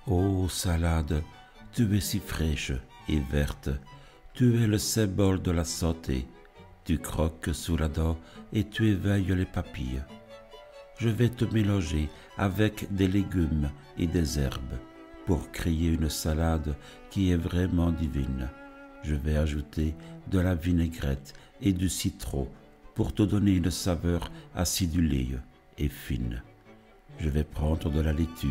Ô salade, tu es si fraîche et verte, tu es le symbole de la santé. Tu croques sous la dent et tu éveilles les papilles. Je vais te mélanger avec des légumes et des herbes pour créer une salade qui est vraiment divine. Je vais ajouter de la vinaigrette et du citron pour te donner une saveur acidulée et fine. Je vais prendre de la laitue,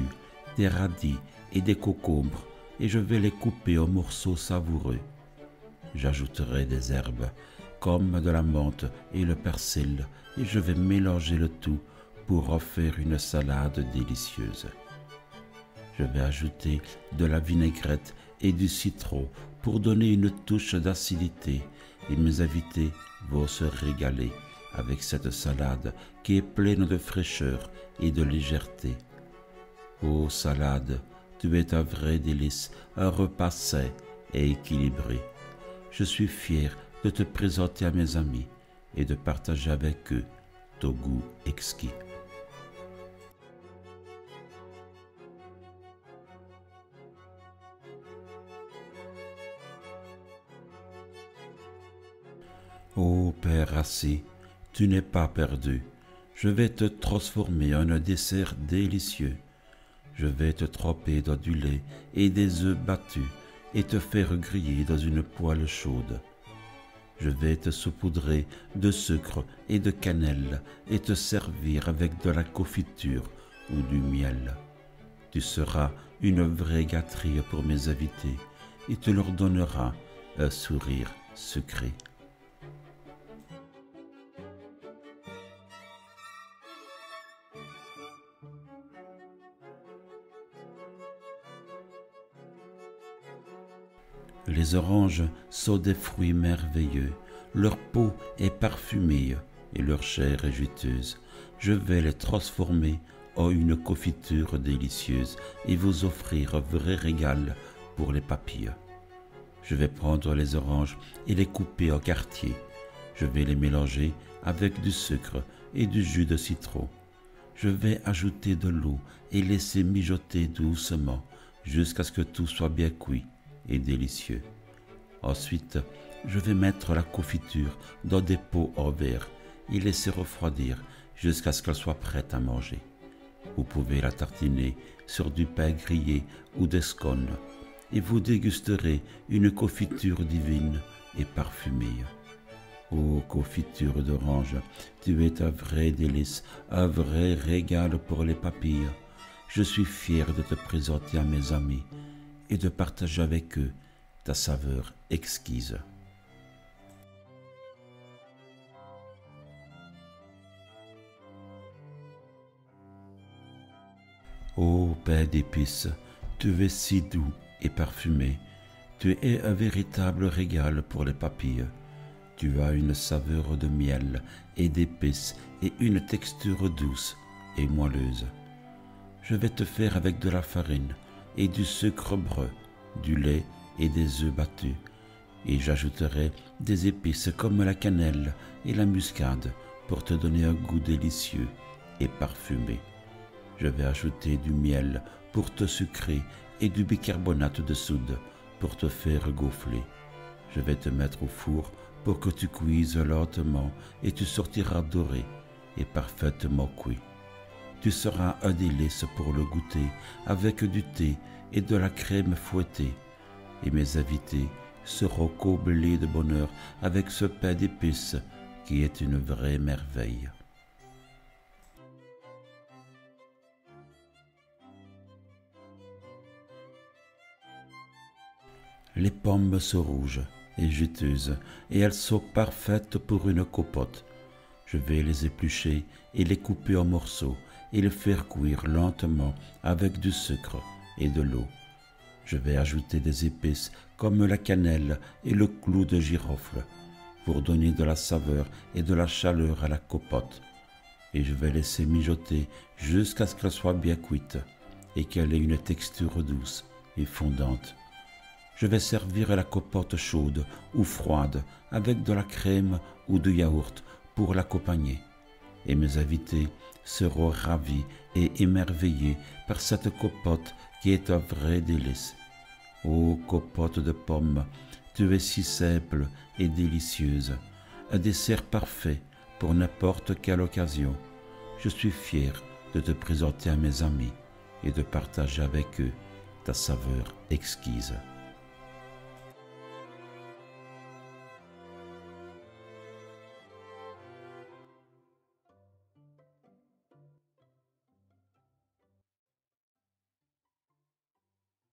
des radis et des concombres et je vais les couper en morceaux savoureux. J'ajouterai des herbes comme de la menthe et le persil et je vais mélanger le tout pour en faire une salade délicieuse. Je vais ajouter de la vinaigrette et du citron pour donner une touche d'acidité et mes invités vont se régaler avec cette salade qui est pleine de fraîcheur et de légèreté. Ô salade, tu es un vrai délice, un repas sain et équilibré. Je suis fier de te présenter à mes amis et de partager avec eux ton goût exquis. Ô Père assis, tu n'es pas perdu. Je vais te transformer en un dessert délicieux. Je vais te tremper dans du lait et des œufs battus et te faire griller dans une poêle chaude. Je vais te saupoudrer de sucre et de cannelle et te servir avec de la confiture ou du miel. Tu seras une vraie gâterie pour mes invités et tu leur donneras un sourire sucré. Les oranges sont des fruits merveilleux, leur peau est parfumée et leur chair est juteuse. Je vais les transformer en une confiture délicieuse et vous offrir un vrai régal pour les papilles. Je vais prendre les oranges et les couper en quartiers. Je vais les mélanger avec du sucre et du jus de citron. Je vais ajouter de l'eau et laisser mijoter doucement jusqu'à ce que tout soit bien cuit et délicieux. Ensuite, je vais mettre la confiture dans des pots en verre et laisser refroidir jusqu'à ce qu'elle soit prête à manger. Vous pouvez la tartiner sur du pain grillé ou des scones et vous dégusterez une confiture divine et parfumée. Ô confiture d'orange, tu es un vrai délice, un vrai régal pour les papilles. Je suis fier de te présenter à mes amis et de partager avec eux ta saveur exquise. Ô pain d'épices, tu es si doux et parfumé, tu es un véritable régal pour les papilles. Tu as une saveur de miel et d'épices et une texture douce et moelleuse. Je vais te faire avec de la farine et du sucre brun, du lait et des œufs battus. Et j'ajouterai des épices comme la cannelle et la muscade pour te donner un goût délicieux et parfumé. Je vais ajouter du miel pour te sucrer et du bicarbonate de soude pour te faire gonfler. Je vais te mettre au four pour que tu cuises lentement et tu sortiras doré et parfaitement cuit. Tu seras un délice pour le goûter avec du thé et de la crème fouettée. Et mes invités seront comblés de bonheur avec ce pain d'épices qui est une vraie merveille. Les pommes sont rouges et juteuses et elles sont parfaites pour une compote. Je vais les éplucher et les couper en morceaux et les faire cuire lentement avec du sucre et de l'eau. Je vais ajouter des épices comme la cannelle et le clou de girofle pour donner de la saveur et de la chaleur à la compote. Et je vais laisser mijoter jusqu'à ce qu'elle soit bien cuite et qu'elle ait une texture douce et fondante. Je vais servir la compote chaude ou froide avec de la crème ou du yaourt pour l'accompagner. Et mes invités seront ravis et émerveillés par cette compote qui est un vrai délice. Ô copote de pommes, tu es si simple et délicieuse, un dessert parfait pour n'importe quelle occasion. Je suis fier de te présenter à mes amis et de partager avec eux ta saveur exquise.